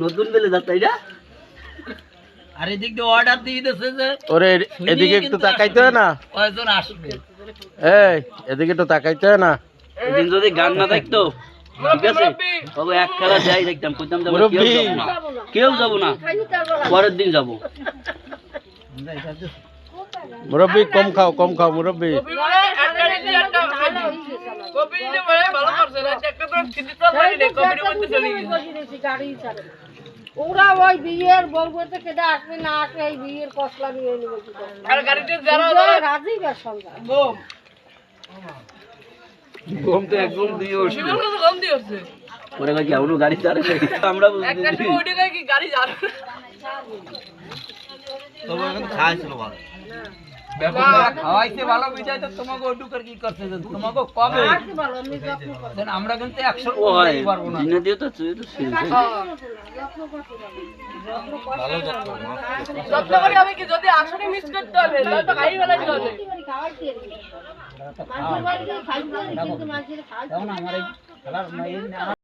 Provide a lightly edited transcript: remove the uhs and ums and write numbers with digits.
নতুন বেলে যাচ্ছে এটা আর এদিক দিয়ে অর্ডার দিয়ে দিতেছে যে ওরে এদিকে একটু তাকাইতে হয় না কয়জন আসবে এই এদিকে একটু তাকাইতে হয় না এদিন যদি গান না দেখতো ঠিক আছে তবে এক খেলা যাই দেখতাম কইতাম যাবো কেউ যাবো না পরের দিন যাবো মুরব্বি কম খাও মুরব্বি ওরা ওই বিয়ের বলতে কেটে আসবে না আসবে এই বিয়ের কসলা নিয়ে নেবে আর গাড়িতে যারা রাজি বা সঙ্গে গম তো একদম দিয়ে উঠছে গম দিয়ে উঠছে ওরে কি আউনো গাড়ি চারে আমরা একটা ওইটা কি গাড়ি যাবে তবে এখন খাইছিল ভালো খাওয়াইতে ভালো বিজায় তো তোমাকে ওটুকার কি করতে তোমাকে কবে আমরা কিন্তু 100 পারবো না দিনে দিয়ে তো ভালো যত্ন করে আমি কি যদি আসলে মিস করতে হবে তাহলে তো খাই ফেলাই দিতে হবে খাওয়াইতে মাঝে বাড়ি খাইতে কিন্তু মাঝে খাইতে না আমার এই